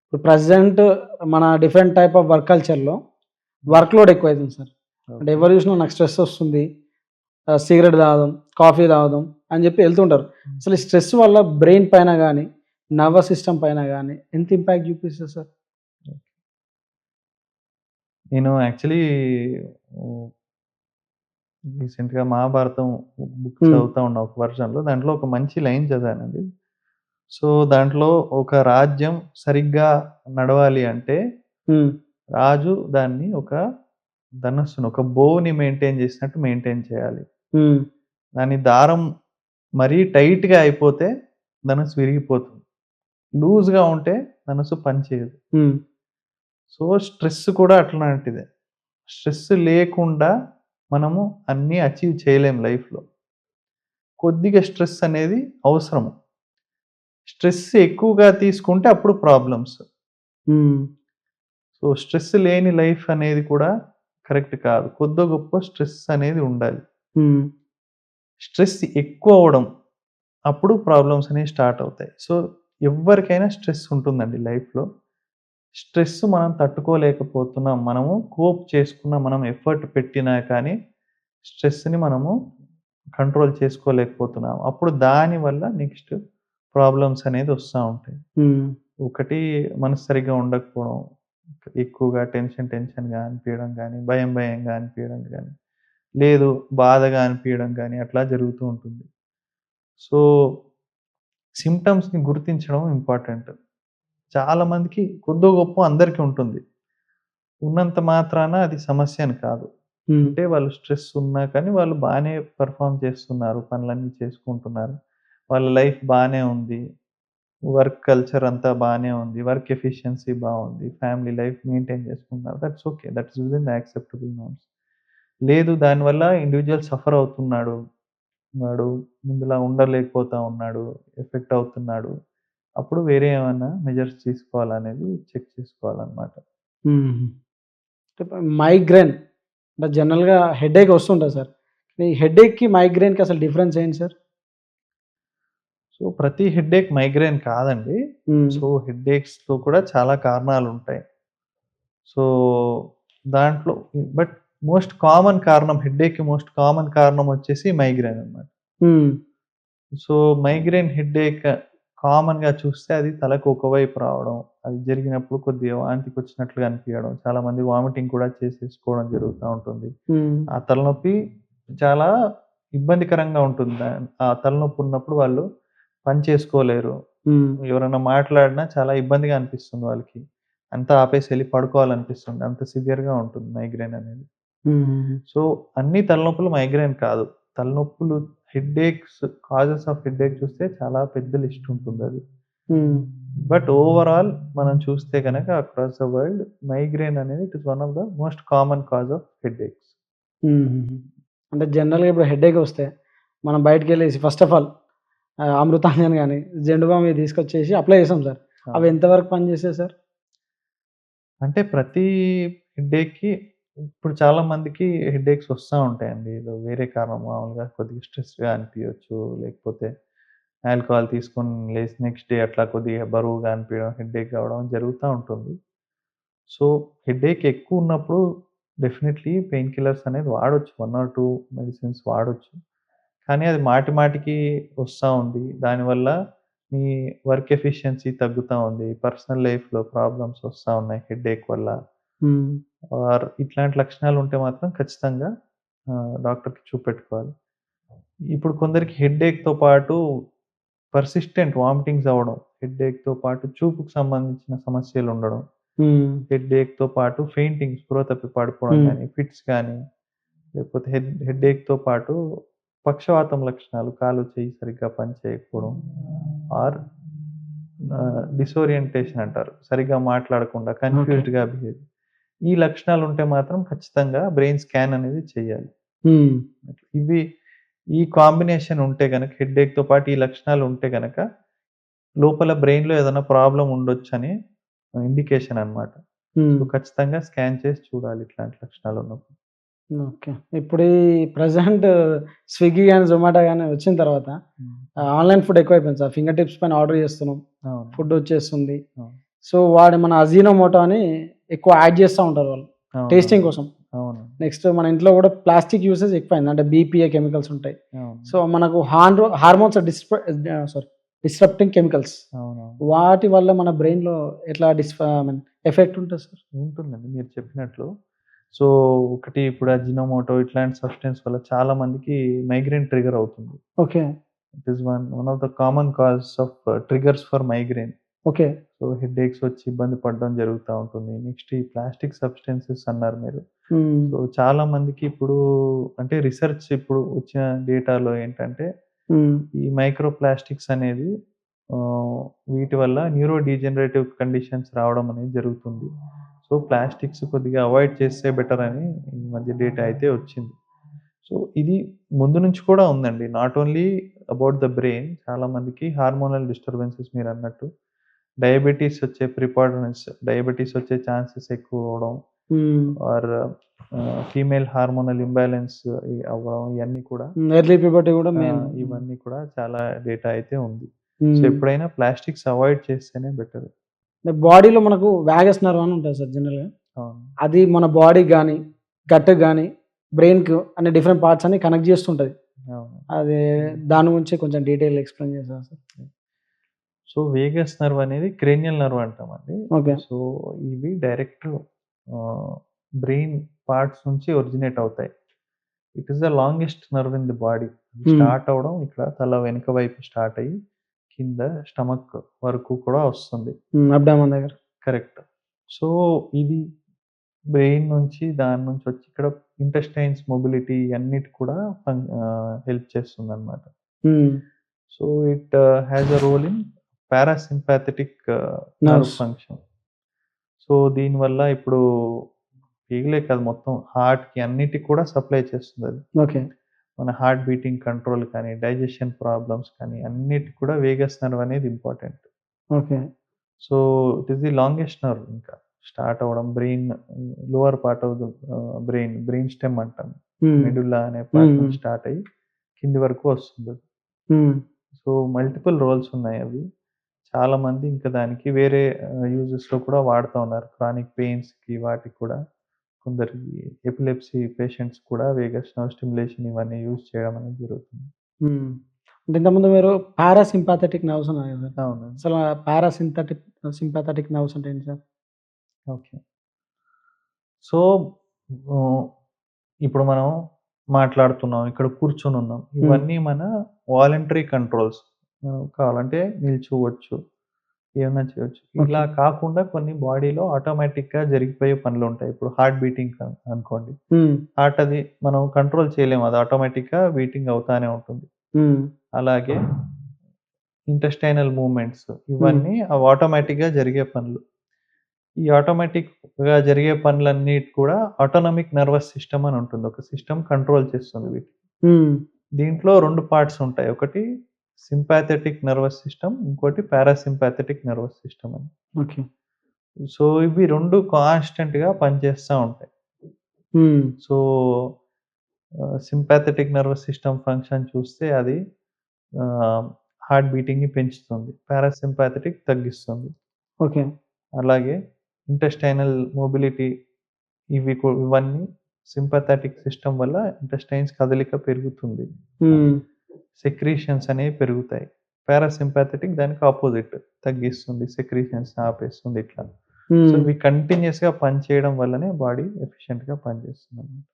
ఇప్పుడు ప్రెజెంట్ మన different type of work కల్చర్‌లో వర్క్ లోడ్ ఎక్కువైతుంది సార్. అంటే ఓకే. ఎవరు చూసినా నాకు స్ట్రెస్ వస్తుంది. సిగరెట్ తాగుదాం, కాఫీ తాగుదాం అని చెప్పి వెళ్తుంటారు. అసలు ఈ స్ట్రెస్ వల్ల బ్రెయిన్ పైన గాని, నర్వస్ సిస్టమ్ పైన గాని ఎంత ఇంపాక్ట్ చూపిస్తది సార్? నేను యాక్చువల్లీ హ్మ్, రీసెంట్‌గా 'మహాభారతం' బుక్ హ్మ్. చదువుతా ఉన్నా ఒక వెర్షన్‌లో. దాంట్లో ఒక మంచి లైన్ చదివానండి. సో, దాంట్లో ఒక రాజ్యం సరిగ్గా నడవాలి అంటే హ్మ్. రాజు దాన్ని ఒక ధనస్సును, ఒక బోని మెయింటైన్ చేసినట్టు మెయింటైన్ చేయాలి. హ్మ్. దాని దారం మరీ టైట్‌గా అయిపోతే ధనుస్సు విరిగిపోతుంది. లూజ్‌గా ఉంటే ధనుస్సు పనిచేయదు. హ్మ్. సో, స్ట్రెస్ కూడా అట్లాంటిదే. స్ట్రెస్ లేకుండా మనము అన్నీ అచీవ్ చేయలేం లైఫ్‌లో. కొద్దిగా స్ట్రెస్ అనేది అవసరము. స్ట్రెస్ ఎక్కువగా తీసుకుంటే అప్పుడు ప్రాబ్లమ్స్. హ్మ్. సో, స్ట్రెస్ లేని లైఫ్ అనేది కూడా కరెక్ట్ కాదు. కొద్దో గొప్పో స్ట్రెస్ అనేది ఉండాలి. హ్మ్. స్ట్రెస్ ఎక్కువ అవ్వడం అప్పుడు ప్రాబ్లమ్స్ అనేవి స్టార్ట్ అవుతాయి. సో, ఎవ్వరికైనా స్ట్రెస్ ఉంటుందండి లైఫ్‌లో. స్ట్రెస్ మనం తట్టుకోలేకపోతున్నాం. మనము కోప్ చేసుకున్న మనం ఎఫర్ట్ పెట్టినా కానీ స్ట్రెస్‌ని మనము కంట్రోల్ చేసుకోలేకపోతున్నాం. అప్పుడు దానివల్ల నెక్స్ట్ ప్రాబ్లమ్స్ అనేది వస్తా ఉంటాయి. హ్మ్. ఒకటి మనసు సరిగ్గా ఉండకపోవడం, ఎక్కువగా టెన్షన్‌గా అనిపియడం గానీ, భయంగా అనిపియడం గానీ, లేదు బాధగా అనిపియడం గానీ అట్లా జరుగుతూ ఉంటుంది. సో, సింప్టమ్స్‌ని గుర్తించడం ఇంపార్టెంట్. చాలా మందికి కొద్దో గొప్పో అందరికి ఉంటుంది. ఉన్నంత మాత్రాన అది సమస్య అని కాదు. హ్మ్. అంటే వాళ్ళు స్ట్రెస్ ఉన్నా కానీ వాళ్ళు బానే పెర్ఫార్మ్ చేస్తున్నారు. పనులన్నీ చేసుకుంటున్నారు. వాళ్ళ లైఫ్ బానే ఉంది. వర్క్ కల్చర్ అంతా బానే ఉంది. వర్క్ ఎఫిషియన్సీ బావుంది. ఫ్యామిలీ లైఫ్ మెయింటైన్ చేసుకుంటున్నారు. That's okay. That's within the acceptable norms. లేదు దానివల్ల ఇండివిడ్యువల్ సఫర్ అవుతున్నాడు. వాడు ముందులా ఉండలేకపోతా ఉన్నాడు. ఎఫెక్ట్ అవుతున్నాడు. అప్పుడు వేరే ఏమన్నా మెజర్స్ తీసుకోవాలనేది చెక్ చేసుకోవాలనమాట. హుహు. మైగ్రేన్ అంటే జనరల్‌గా హెడేక్ వస్తుంటది సార్. ఈ హెడేక్‌కి, మైగ్రేన్‌కి అసలు డిఫరెన్స్ ఏంటి సార్? సో, ప్రతి హెడ్‌ఏక్ మైగ్రేన్ కాదండి. హ్మ్. సో, హెడ్‌ఏక్స్‌లో కూడా చాలా కారణాలుంటాయి. సో, దాంట్లో బట్ మోస్ట్ కామన్ కారణం హెడ్‌ఏక్‌కి మోస్ట్ కామన్ కారణం వచ్చేసి మైగ్రేన్ అన్నమాట. హ్మ్. సో, మైగ్రేన్ హెడ్‌ఏక్ కామన్‌గా చూస్తే అది తలకు ఒకవైపు రావడం. అది జరిగినప్పుడు కొద్దిగా వాంతికొచ్చినట్లుగా అనిపియడం. చాలామంది వామిటింగ్ కూడా చేసేసుకోవడం జరుగుతా ఉంటుంది. హ్మ్. ఆ తలనొప్పి చాలా ఇబ్బందికరంగా ఉంటుంది. ఆ తలనొప్పి ఉన్నప్పుడు వాళ్ళు పని చేసుకోలేరు. హ్మ్. ఎవరైనా మాట్లాడినా చాలా ఇబ్బందిగా అనిపిస్తుంది వాళ్ళకి. అంతా ఆపేసి ఎళ్లి పడుకోవాలనిపిస్తుంది. అంత సివియర్‌గా ఉంటుంది మైగ్రేన్ అనేది. హుహుహు. సో, అన్ని తలనొప్పులు మైగ్రేన్ కాదు. తలనొప్పులు హెడ్‌ఏక్స్ కాజెస్ ఆఫ్ హెడ్‌ఏక్ చూస్తే చాలా పెద్ద లిస్ట్ ఉంటుందది. హ్మ్. బట్ ఓవరాల్ మనం చూస్తే గనక అక్రాస్ ద వరల్డ్ మైగ్రేన్ అనేది it is one of the most common cause of headaches. హుహుహు. అంటే జనరల్‌గా ఇప్పుడు హెడేక్ వస్తే మనం బయటికెళ్ళేసి ఫస్ట్ ఆఫ్ ఆల్ అమృతాంజన్ గాని, జెండు బామ్ ఇవి తీసుకొచ్చేసి అప్లై చేసాం సార్. అవి అవును. ఎంతవరకు పనిచేసాయి సార్? అంటే ప్రతి హెడ్‌ఏక్‌కి ఇప్పుడు చాలా మందికి హెడ్‌ఏక్స్ వస్తా ఉంటాయండి. ఏదో వేరే కారణం మామూలుగా కొద్దిగా స్ట్రెస్‌గా అనిపియొచ్చు. లేకపోతే ఆల్కహాల్ తీసుకొని లేసి నెక్స్ట్ డే అట్లా కొద్దిగా బరువుగా అనిపియడం, హెడ్‌ఏక్ అవ్వడం జరుగుతా ఉంటుంది. సో, హెడ్‌ఏక్ ఎక్కువున్నప్పుడు డెఫినైట్‌లీ పెయిన్ కిల్లర్స్ అనేది వాడొచ్చు. 1 ఆర్ 2 మెడిసిన్స్ వాడొచ్చు. కానీ అది మాటి మాటికి వస్తా ఉంది. దానివల్ల మీ వర్క్ ఎఫిషియన్సీ తగ్గుతా ఉంది. పర్సనల్ లైఫ్‌లో ప్రాబ్లమ్స్ వస్తా ఉన్నాయి హెడ్‌ఏక్ వల్ల. హ్మ్. ఆర్ ఇట్లాంటి లక్షణాలు ఉంటే మాత్రం ఖచ్చితంగా డాక్టర్‌కి చూపెట్టుకోవాలి. ఇప్పుడు కొందరికి హెడ్‌ఏక్‌తో పాటు పర్సిస్టెంట్ వామిటింగ్స్ అవ్వడం, హెడ్‌ఏక్‌తో పాటు చూపుకి సంబంధించిన సమస్యలుండడం, హ్మ్. హెడ్‌ఏక్‌తో పాటు ఫెయింటింగ్ స్పృహ తప్పి పడిపోవడం హ్మ్. గాని, ఫిట్స్ గాని, లేకపోతే హెడ్‌ఏక్‌తో పాటు పక్షవాతం లక్షణాలు కాలు, చెయ్యి సరిగ్గా పని చేయకపోవడం ఆర్ డిసోరియంటేషన్ అంటారు. సరిగ్గా మాట్లాడకుండా ఓకే. కన్‌ఫ్యూజ్డ్‌గా బిహేవ్. ఈ లక్షణాలుంటే మాత్రం ఖచ్చితంగా బ్రెయిన్ స్కాన్ అనేది చేయాలి. హ్మ్. ఇవి ఈ కాంబినేషన్ ఉంటే గనక హెడ్‌ఏక్‌తో పాటు ఈ లక్షణాలు ఉంటే గనక లోపల బ్రెయిన్‌లో ఏదైనా ప్రాబ్లమ్ ఉండొచ్చని ఇండికేషన్ అన్నమాట. సో, హ్మ్. ఖచ్చితంగా స్కాన్ చేసి చూడాలి ఇట్లాంటి లక్షణాలున్నప్పుడు. ఓకే. ఇప్పుడు ఈ ప్రెజెంట్ స్విగ్గీ గాని, జొమాటో గాని వచ్చిన తర్వాత హ్మ్. ఆన్‌లైన్ ఫుడ్ ఎక్కువైపోయింది సార్. ఫింగర్ టిప్స్ పైన ఆర్డర్ చేస్తున్నాం. అవును. ఫుడ్ వచ్చేస్తుంది. అవును. సో వాడు మన అజీనోమోటో అని ఎక్కువ యాడ్ చేస్తూ ఉంటారు వాళ్ళు అవును. టేస్టింగ్ కోసం. అవును. నెక్స్ట్ మన ఇంట్లో కూడా ప్లాస్టిక్ యూసేజ్ ఎక్కువైంది. అంటే బీపీఏ కెమికల్స్ ఉంటాయి. అవును. సో మనకు హార్మోన్స్ డిస్రప్టింగ్ కెమికల్స్ అవునవును. వాటి వల్ల మన బ్రెయిన్‌లో ఎట్లా ఐ మీన్ ఎఫెక్ట్ ఉంటది సార్? ఉంటుందండి మీరు చెప్పినట్లు. సో, ఒకటి ఇప్పుడు అజినోమోటో ఇట్లాంటి సబ్‌స్టెన్స్ వల్ల చాలా మందికి మైగ్రేన్ ట్రిగ్గర్ అవుతుంది. Okay. It is one of the common cause of triggers for migraine. Okay. So, headaches వచ్చి ఇబ్బంది పడడం జరుగుతా ఉంటుంది. నెక్స్ట్ ఈ ప్లాస్టిక్ సబ్‌స్టెన్సెస్ అన్నారు మీరు. హ్మ్. సో, చాలా మందికి ఇప్పుడు అంటే రిసర్చ్ ఇప్పుడు వచ్చిన డేటాలో ఏంటంటే, హ్మ్. ఈ మైక్రో ప్లాస్టిక్స్ అనేది వీటి వల్ల న్యూరో డీజనరేటివ్ కండిషన్స్ రావడం అనేది జరుగుతుంది. సో, ప్లాస్టిక్స్ కొద్దిగా అవాయిడ్ చేస్తే బెటర్ అని ఈ మధ్య డేటా అయితే వచ్చింది. సో, ఇది ముందు నుంచి కూడా ఉందండి. Not only about the brain చాలా మందికి హార్మోనల్ డిస్టర్బెన్సెస్ మీరన్నట్టు డయాబెటిస్ వచ్చే ఛాన్సెస్ ఎక్కువ అవ్వడం హ్మ్. ఆర్ ఫీమేల్ హార్మోనల్ ఇంబాలెన్స్ అవ్వడం ఇయన్నీ కూడా ఎర్లీ ప్యూబర్టీ కూడా మెయిన్. ఇవన్నీ కూడా చాలా డేటా అయితే ఉంది. సో, హ్మ్. ఎప్పుడైనా ప్లాస్టిక్స్ అవాయిడ్ చేస్తేనే బెటర్. బాడీలో మనకు వాగస్ నర్వ్ అని ఉంటది సార్ జనరల్‌గా. అవును. అది మన బాడీకి గాని, గట్‌కి గాని, బ్రెయిన్‌కు అనే డిఫరెంట్ పార్ట్స్ అన్ని కనెక్ట్ చేస్తుంటది. అవును. అది దాని గురించి కొంచెం డీటెయిల్ ఎక్స్‌ప్లెయిన్ చేస్తారా సార్? సో, వేగస్ నర్వ్ అనేది క్రేనియల్ నర్వ్ అంటామండి. ఓకే. సో, ఇవి డైరెక్ట్ ఆహ్, బ్రెయిన్ పార్ట్స్ నుంచి ఒరిజినేట్ అవుతాయి. It is the longest nerve in the body. హ్మ్. స్టార్ట్ అవ్వడం ఇక్కడ తల వెనుక వైపు స్టార్ట్ అయ్యి, కింద స్టమక్ వరకు కూడా వస్తుంది. అబ్డామన్ దగ్గర. కరెక్ట్. సో, ఇది బ్రెయిన్ నుంచి దాని నుంచి వచ్చి ఇక్కడ ఇంటెస్టైన్స్ మొబిలిటీ అన్నిటి కూడా హెల్ప్ చేస్తుందనమాట. Hmm. So, it has a role in parasympathetic nerve nerves. Function. So, దీనివల్ల ఇప్పుడు పేగులే కాదు మొత్తం హార్ట్‌కి అన్నిటికి కూడా సప్లై చేస్తుందది. ఓకే. మన హార్ట్ బీటింగ్ కంట్రోల్ కానీ, డైజెషన్ ప్రాబ్లమ్స్ కానీ అన్నిటికి కూడా వేగస్ నర్వ్ అనేది important. Okay. So, it is the longest nerve ఇంకా. స్టార్ట్ అవ్వడం brain lower part of the brain stem అంటాం. హ్మ్. మెడుల్లా అనే పార్ట్ హ్మ్. నుంచి స్టార్ట్ అయ్యి కింది వరకు వస్తుందది. హ్మ్. సో, మల్టిపుల్ రోల్స్ ఉన్నాయవి. చాలామంది ఇంకా దానికి వేరే యూజెస్‌లో కూడా వాడుతా ఉన్నారు. క్రానిక్ పెయిన్స్‌కి వాటికి కూడా కొందరికి ఎపిలెప్సీ పేషెంట్స్ కూడా వేగస్ నర్వ్ స్టిమ్యులేషన్ ఇవన్నీ యూజ్ చేయడం అనేది జరుగుతుంది. హ్మ్. అంటే ఇంతకుముందు మీరు పారాసింపాథెటిక్ నర్వ్స్ అన్నారు కదా! అవును. అసలు సింపాథెటిక్ నర్వ్స్ అంటే ఏంటి సార్? ఓకే. సో, హ్మ్. ఇప్పుడు మనం మాట్లాడుతున్నాం. ఇక్కడ కూర్చొనున్నాం. హ్మ్. ఇవన్నీ మన వాలంటరీ కంట్రోల్స్. కావాలంటే నిల్చోవచ్చు. ఏమన్నా చేయొచ్చు. ఓకే. ఇలా కాకుండా కొన్ని బాడీలో ఆటోమేటిక్‌గా జరిగిపోయే పనులుంటాయి. ఇప్పుడు హార్ట్ బీటింగ్ అనుకోండి. హ్మ్. హార్ట్ అది మనం కంట్రోల్ చేయలేము. అది ఆటోమేటిక్‌గా బీటింగ్ అవుతానే ఉంటుంది. హ్మ్. అలాగే ఇంటెస్టైనల్ మూవ్‌మెంట్స్ హ్మ్. ఇవన్నీ అవి ఆటోమేటిక్‌గా జరిగే పనులు. ఈ ఆటోమేటిక్‌గా జరిగే పనులన్నిటి కూడా ఆటోనామిక్ నర్వస్ సిస్టమ్ అని ఉంటుంది. ఒక సిస్టమ్ కంట్రోల్ చేస్తుంది వీటిని. హ్మ్. దీంట్లో 2 పార్ట్స్ ఉంటాయి. ఒకటి సింపాథెటిక్ నర్వస్ సిస్టమ్. ఇంకోటి పారాసింపాథెటిక్ నర్వస్ సిస్టమ్ అని. ఓకే. సో, ఇవి 2 కాన్స్టెంట్‌గా పనిచేస్తా ఉంటాయి. హ్మ్. So, sympathetic nervous system function చూస్తే అది ఆహ్, హార్ట్ బీటింగ్‌ని పెంచుతుంది. పారాసింపాథెటిక్ తగ్గిస్తుంది. ఓకే. అలాగే ఇంటెస్టైనల్ మొబిలిటీ ఇవన్నీ సింపాథెటిక్ సిస్టమ్ వల్ల ఇంటెస్టైన్స్ కదలిక పెరుగుతుంది. హ్మ్. సెక్రీషన్స్ అనేవి పెరుగుతాయి. పారాసింపాథెటిక్ దానికి అపోజిట్ తగ్గిస్తుంది. సెక్రీషన్స్ ఆపేస్తుంది ఇట్లా. సో, హ్మ్. ఇవి కంటిన్యూయస్‌గా పనిచేయడం వల్లనే బాడీ ఎఫిషియెంట్‌గా పనిచేస్తుందన్నమాట.